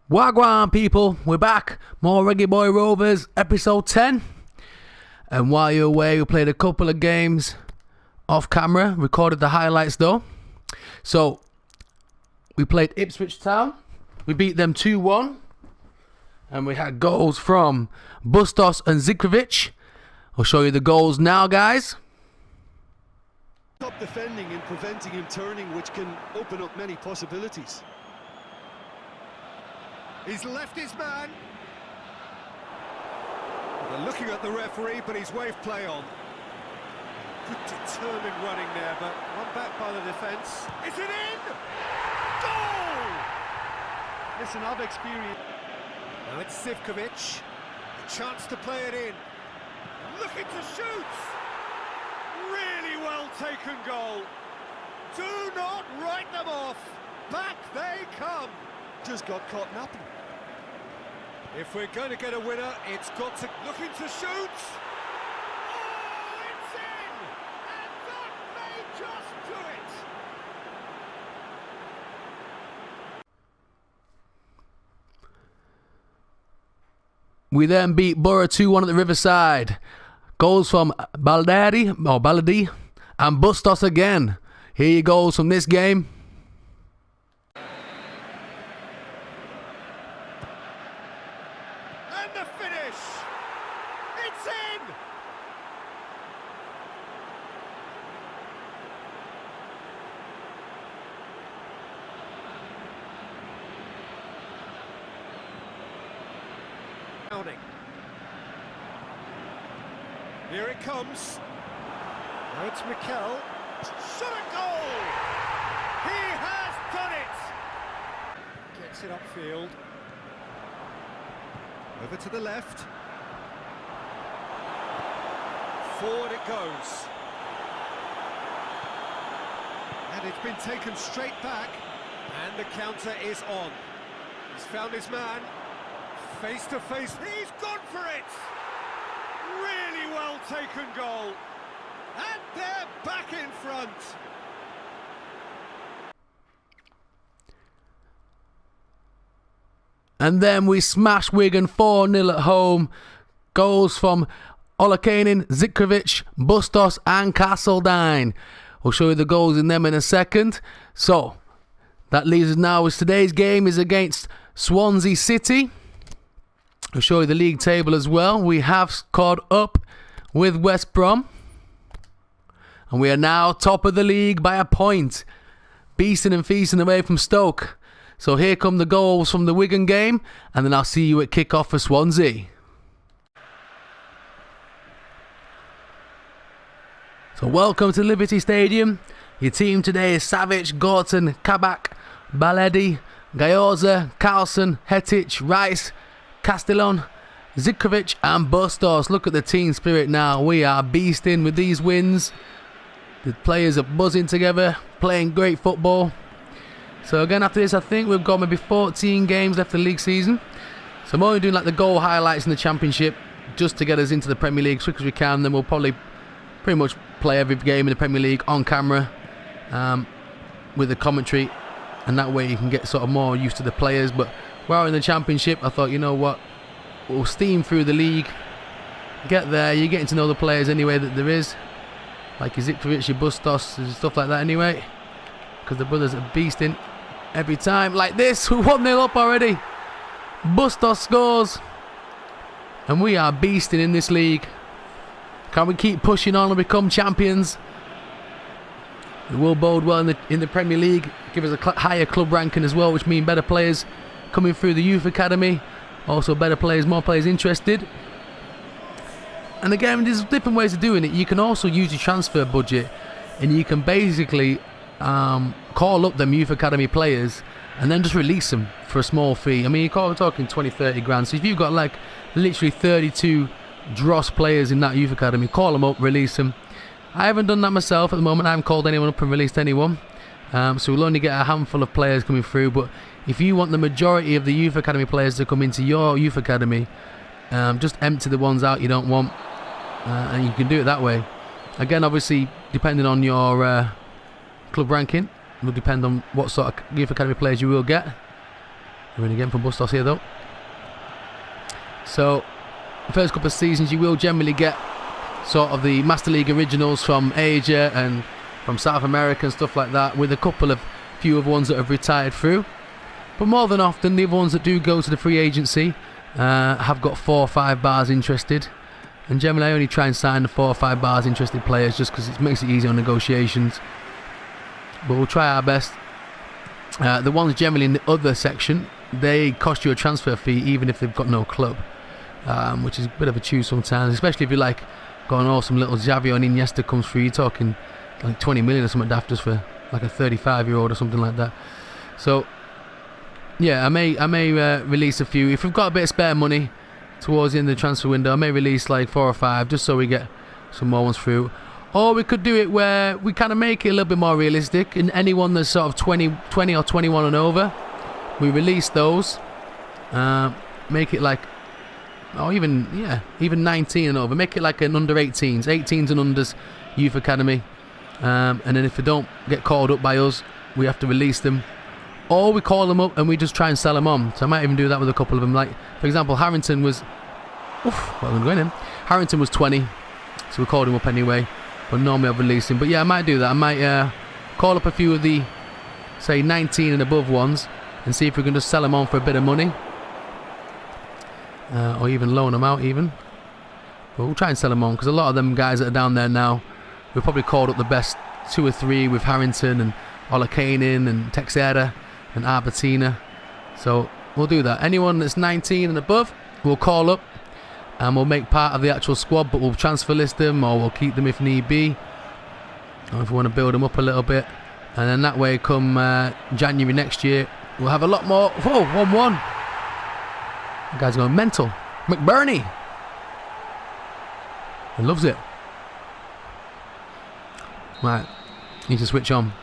Wagwan people, we're back. More Reggaeboy Rovers, episode 10. And while you're away, we played a couple of games off camera, recorded the highlights though. So, we played Ipswich Town. We beat them 2-1. And we had goals from Bustos and Zikrovic. I'll show you the goals now, guys. Top defending and preventing him turning, which can open up many possibilities. He's left his man. They're looking at the referee, but he's waved play on. Good determined running there, but one back by the defence. Is it in? Goal! Listen, I've experienced. Now it's Zivkovic. A chance to play it in. Looking to shoot. Really well taken goal. Do not write them off. Back they come. Just got caught napping. If we're going to get a winner, it's got to... Looking to shoot! Oh, it's in! And that may just do it! We then beat Borough 2-1 at the Riverside. Goals from Baladi and Bustos again. Here you goes from this game. The finish! It's in! Here it comes. Now it's Mikel. Shot a goal! He has done it! Gets it upfield. Over to the left. Forward it goes. And it's been taken straight back. And the counter is on. He's found his man. Face to face. He's gone for it! Really well taken goal. And they're back in front. And then we smashed Wigan 4-0 at home. Goals from Olakainen, Zikrovic, Bustos and Castledine. We'll show you the goals in them in a second. So, that leaves us now as today's game is against Swansea City. We'll show you the league table as well. We have caught up with West Brom. And we are now top of the league by a point. Beasting and feasting away from Stoke. So here come the goals from the Wigan game, and then I'll see you at kick-off for Swansea. So welcome to Liberty Stadium. Your team today is Savic, Gorton, Kabak, Baledi, Gayoza, Carlson, Hetic, Rice, Castellon, Zikrovic and Bustos. Look at the team spirit now. We are beasting with these wins. The players are buzzing together, playing great football. So again, after this, I think we've got maybe 14 games left in the league season. So I'm only doing like the goal highlights in the Championship just to get us into the Premier League as quick as we can. Then we'll probably pretty much play every game in the Premier League on camera with the commentary. And that way you can get sort of more used to the players. But while we're in the Championship, I thought, you know what, we'll steam through the league. Get there, you're getting to know the players anyway that there is. Like your Zikrovic, your Bustos, and stuff like that anyway. Because the brothers are beasting every time. Like this, we're 1-0 up already. Bustos scores. And we are beasting in this league. Can we keep pushing on and become champions? It will bode well in the Premier League. Give us a higher club ranking as well, which means better players coming through the youth academy. Also better players, more players interested. And again, there's different ways of doing it. You can also use your transfer budget, and you can basically call up them youth academy players and then just release them for a small fee. I mean, we're talking 20-30 grand. So if you've got like literally 32 dross players in that youth academy, call them up, release them. I haven't done that myself at the moment. I haven't called anyone up and released anyone. So we'll only get a handful of players coming through. But if you want the majority of the youth academy players to come into your youth academy, just empty the ones out you don't want, and you can do it that way. Again, obviously, depending on your club ranking, will depend on what sort of youth academy players you will get. We're in again from Bustos here though. So, the first couple of seasons you will generally get sort of the Master League originals from Asia and from South America and stuff like that, with a couple of few of ones that have retired through. But more than often, the other ones that do go to the free agency have got 4 or 5 bars interested. And generally I only try and sign the 4 or 5 bars interested players just because it makes it easy on negotiations. But we'll try our best. The ones generally in the other section, they cost you a transfer fee even if they've got no club, which is a bit of a chew sometimes, especially if you like going, oh, some little Xavi or Iniesta comes through, you're talking like 20 million or something daft just for like a 35-year-old or something like that. So yeah, I may release a few if we've got a bit of spare money towards the end of the transfer window. I may release like 4 or 5 just so we get some more ones through. Or we could do it where we kind of make it a little bit more realistic, and anyone that's sort of 20 or 21 and over, we release those. Make it like, or even 19 and over. Make it like an under 18s and unders youth academy. And then if they don't get called up by us, we have to release them. Or we call them up and we just try and sell them on. So I might even do that with a couple of them. Like, for example, Harrington was... Harrington was 20, so we called him up anyway. But normally I'll release him. But yeah, I might do that. I might call up a few of the, say, 19 and above ones and see if we can just sell them on for a bit of money. Or even loan them out even. But we'll try and sell them on, because a lot of them guys that are down there now, we've probably called up the best 2 or 3 with Harrington and Olakainen and Texera and Arbentina. So we'll do that. Anyone that's 19 and above, we'll call up and we'll make part of the actual squad, but we'll transfer list them or we'll keep them if need be, or if we want to build them up a little bit. And then that way, come January next year, we'll have a lot more. Whoa, 1-1. The guy's going mental. McBurney. He loves it. Right, need to switch on.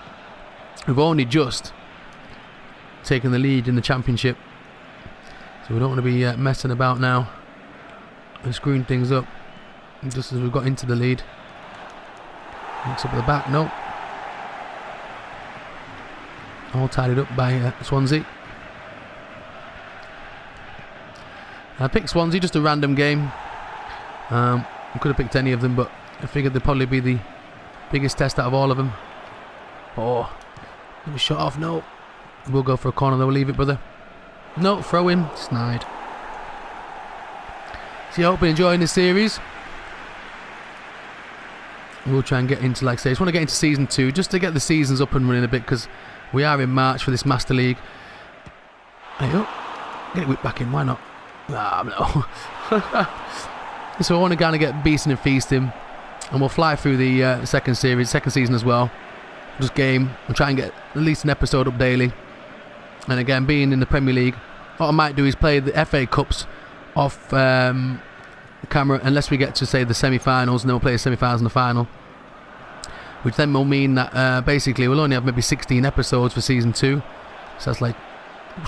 We've only just taken the lead in the championship, so we don't want to be messing about now and screwing things up just as we've got into the lead. Mix up at the back, no. All tidied up by Swansea. I picked Swansea, just a random game. I could have picked any of them, but I figured they'd probably be the biggest test out of all of them. Oh, let me shut off. No, we'll go for a corner though. We'll leave it, brother. No, throw in, snide. So I hope you're enjoying this series. We'll try and get into, like I say, I just want to get into season 2 just to get the seasons up and running a bit, because we are in March for this Master League. There you go. Get it whipped back in, why not? No. So I want to kind of get beasting and feasting, and we'll fly through the second season as well. Just game and try and get at least an episode up daily. And again, being in the Premier League, what I might do is play the FA Cups off camera, unless we get to, say, the semi-finals, and then we'll play the semi-finals and the final, which then will mean that basically we'll only have maybe 16 episodes for season 2. So that's like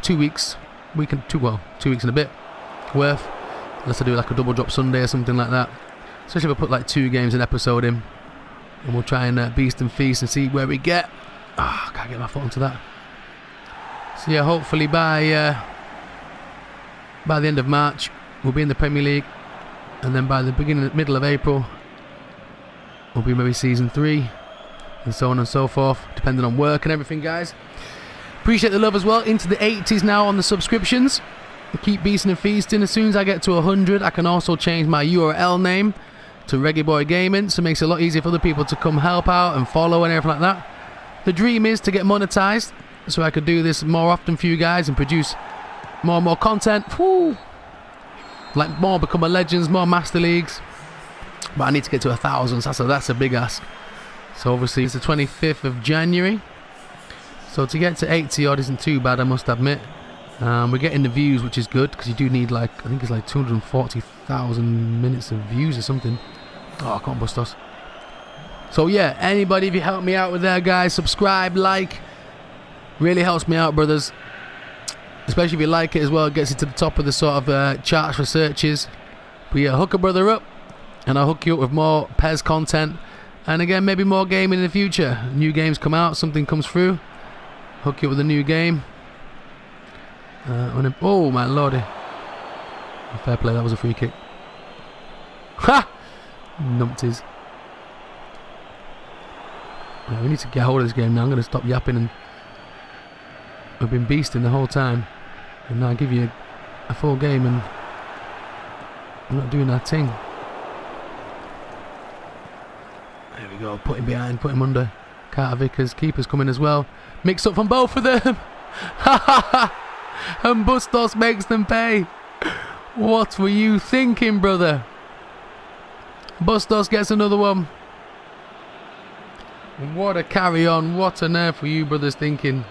2 weeks, 2 weeks and a bit worth, unless I do like a double drop Sunday or something like that. Especially if I put like 2 games an episode in, and we'll try and beast and feast and see where we get. I can't get my foot onto that. So yeah, hopefully by the end of March we'll be in the Premier League, and then by the middle of April we'll be maybe season 3, and so on and so forth, depending on work and everything, guys. Appreciate the love as well. Into the 80s now on the subscriptions. Keep beasting and feasting. As soon as I get to 100, I can also change my URL name to Reggaeboy Gaming, so it makes it a lot easier for other people to come help out and follow and everything like that. The dream is to get monetized, so I could do this more often for you guys and produce more and more content. Woo! Like more Become a Legends, more Master Leagues. But I need to get to 1,000, so that's a big ask. So obviously it's the 25th of January. So to get to 80 odd isn't too bad, I must admit. We're getting the views, which is good, because you do need like, I think it's like 240,000 minutes of views or something. Oh, I can't bust us. So yeah, anybody, if you help me out with that, guys, subscribe, like, really helps me out, brothers. Especially if you like it as well, it gets you to the top of the sort of charts for searches. But yeah, hook a brother up, and I'll hook you up with more PES content, and again, maybe more gaming in the future. New games come out, something comes through, hook you up with a new game. Oh my lordy. Fair play, that was a free kick. Ha! Numpties. Yeah, we need to get hold of this game now. I'm going to stop yapping, and we've been beasting the whole time. And now I give you a full game and I'm not doing that thing. There we go, put him behind, put him under. Carter Vickers, keeper's coming as well. Mix up from both of them. And Bustos makes them pay. What were you thinking, brother? Bustos gets another one. What a carry on, what on earth were you brothers thinking?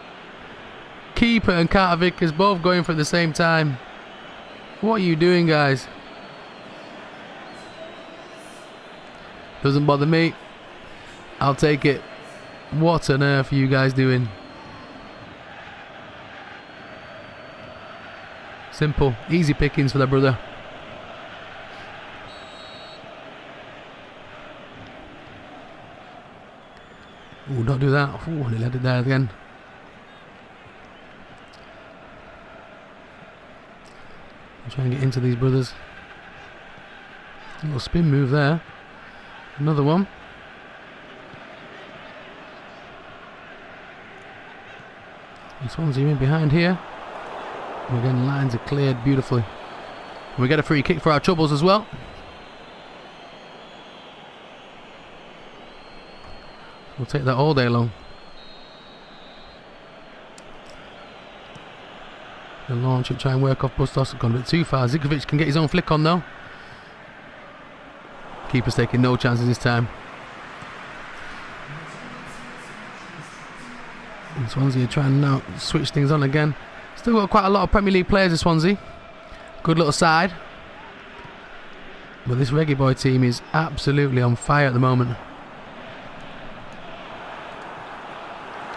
Keeper and Carter Vickers both going for it at the same time. What are you doing, guys? Doesn't bother me. I'll take it. What on earth are you guys doing? Simple, easy pickings for that brother. Oh, don't do that. Oh, they let it there again. I'll try and get into these brothers. A little spin move there. Another one. This one's in behind here. And again, lines are cleared beautifully. And we get a free kick for our troubles as well. We'll take that all day long. The launch it, try and work off Bustos. Gone a bit too far. Zikovic can get his own flick on though. Keeper's taking no chances this time. And Swansea are trying now to switch things on again. Still got quite a lot of Premier League players in Swansea. Good little side. But this Reggaeboy team is absolutely on fire at the moment.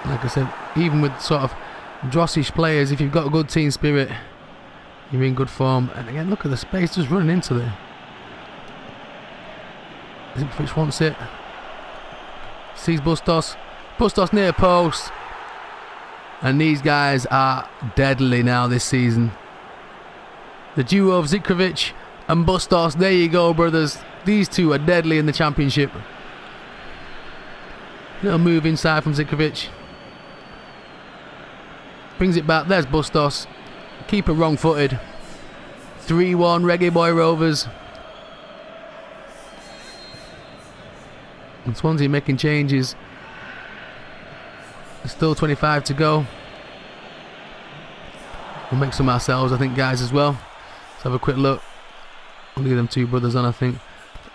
Like I said, even with sort of drossish players, if you've got a good team spirit, you're in good form. And again, look at the space just running into there. Zikovic wants it. Sees Bustos. Bustos near post. And these guys are deadly now this season. The duo of Zikovic and Bustos. There you go, brothers. These two are deadly in the Championship. Little move inside from Zikovic. Brings it back. There's Bustos. Keeper wrong-footed. 3-1 Reggaeboy Rovers. And Swansea making changes. There's still 25 to go. We'll make some ourselves, I think, guys, as well. Let's have a quick look. We'll leave them two brothers on, I think.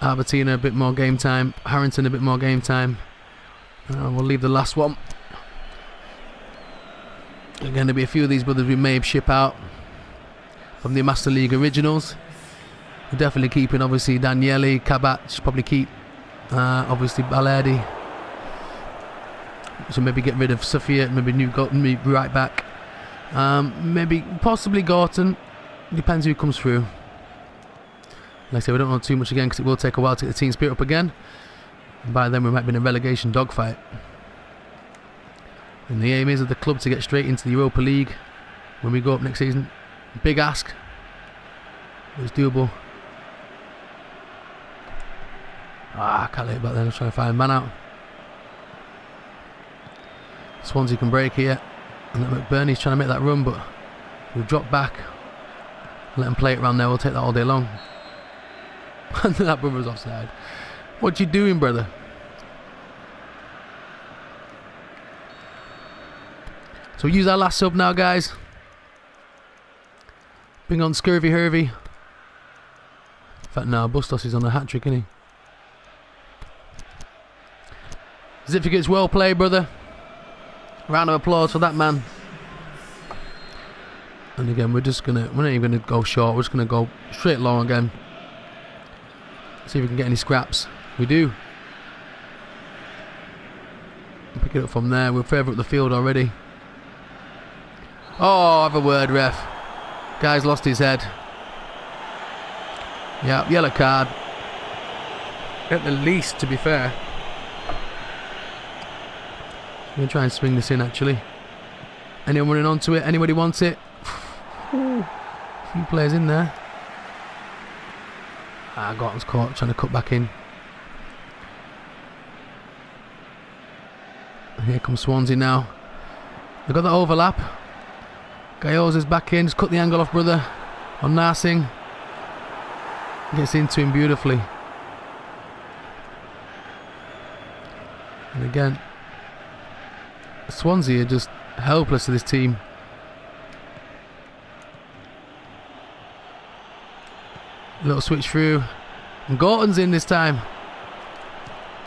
Albertina a bit more game time. Harrington a bit more game time. We'll leave the last one. Again, there'll be a few of these brothers we may ship out from the Master League Originals. We're definitely keeping, obviously, Daniele, Kabat. Probably keep, obviously, Balerdi. So maybe get rid of Sofia, maybe maybe right back. Maybe possibly Gorton. Depends who comes through. Like I say, we don't know too much again because it will take a while to get the team spirit up again. And by then we might be in a relegation dogfight. And the aim is of the club to get straight into the Europa League when we go up next season. Big ask. It's doable. I can't let it back then. I'm trying to find a man out. Swansea can break here. And McBurney's trying to make that run, but we've dropped back. Let him play it around there. We'll take that all day long. And that brother's offside. What you doing, brother? So we use our last sub now, guys. Bring on Scurvy Hervey. In fact, no, Bustos is on a hat-trick, isn't he? Zivka, well played, brother. Round of applause for that man. And again, we're not even gonna go short. We're just gonna go straight long again. See if we can get any scraps. We do. Pick it up from there. We're further up the field already. Oh, have a word, ref. Guy's lost his head. Yeah, yellow card. At the least, to be fair. I'm going to try and swing this in, actually. Anyone running onto it? Anybody wants it? A few players in there. Gorton's caught, trying to cut back in. Here comes Swansea now. They've got the overlap. Gayoza's back in, just cut the angle off, brother, on Narsing. Gets into him beautifully. And again, Swansea are just helpless to this team. Little switch through. And Gorton's in this time.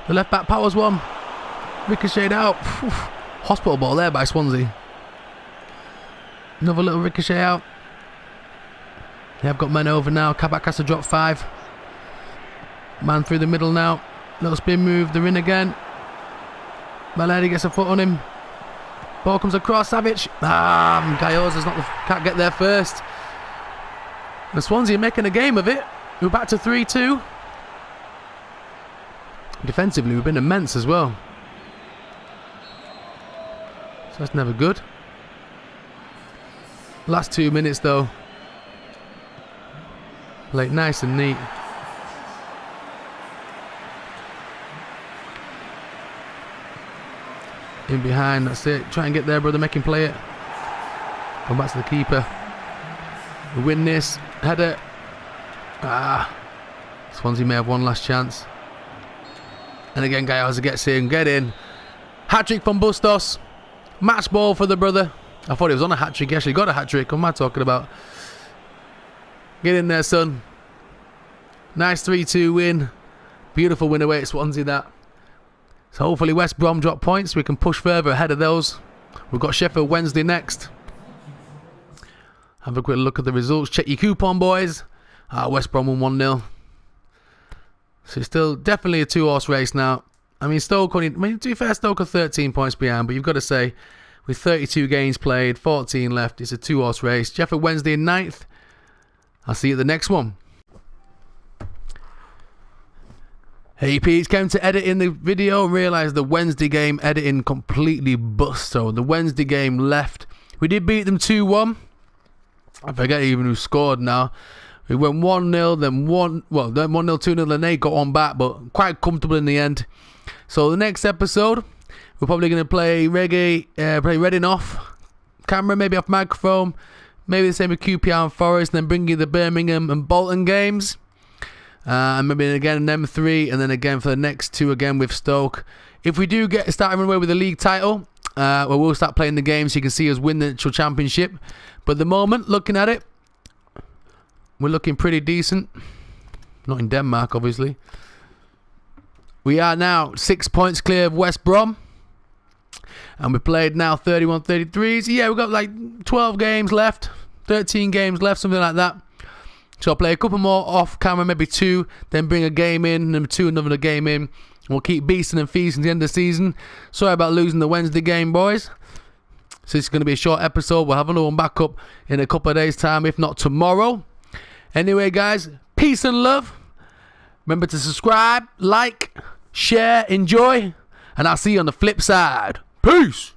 The left back powers one. Ricocheted out. Hospital ball there by Swansea. Another little ricochet out. They have got men over now. Kabak has to drop 5. Man through the middle now. Little spin move. They're in again. Malady gets a foot on him. Ball comes across. Savic. Gayoza's can't get there first. And Swansea are making a game of it. We're back to 3-2. Defensively, we've been immense as well. So that's never good. Last 2 minutes though. Played nice and neat. In behind, that's it. Try and get there, brother. Make him play it. Come back to the keeper. We win this. Header. Swansea may have one last chance. And again, Gayoza gets in. Get in. Hat-trick from Bustos. Match ball for the brother. I thought he was on a hat-trick. He actually got a hat-trick. What am I talking about? Get in there, son. Nice 3-2 win. Beautiful win away at Swansea, that. So hopefully West Brom drop points. We can push further ahead of those. We've got Sheffield Wednesday next. Have a quick look at the results. Check your coupon, boys. West Brom won 1-0. So it's still definitely a 2-horse race now. I mean, Stoke only... to be fair, Stoke are 13 points behind. But you've got to say, with 32 games played, 14 left, it's a 2-horse race. Sheffield Wednesday in 9th. I'll see you at the next one. Hey Pete, came to edit in the video and realised the Wednesday game editing completely bust. So the Wednesday game left. We did beat them 2-1. I forget even who scored now. We went 1-0, then 1-0, 2-0, then they got one back, but quite comfortable in the end. So the next episode, we're probably going to play play Reading off camera, maybe off microphone, maybe the same with QPR and Forest, and then bring you the Birmingham and Bolton games. And maybe again an M3, and then again for the next 2 again with Stoke. If we do start running away with the league title, we'll start playing the games so you can see us win the actual championship. But at the moment, looking at it, we're looking pretty decent. Not in Denmark, obviously. We are now 6 points clear of West Brom. And we played now 31-33. So yeah, we've got like 12 games left. 13 games left, something like that. So I'll play a couple more off camera, maybe 2, then bring a game in, number 2, another game in. We'll keep beasting and feasting to the end of the season. Sorry about losing the Wednesday game, boys. So it's going to be a short episode. We'll have another one back up in a couple of days' time, if not tomorrow. Anyway, guys, peace and love. Remember to subscribe, like, share, enjoy, and I'll see you on the flip side. Peace.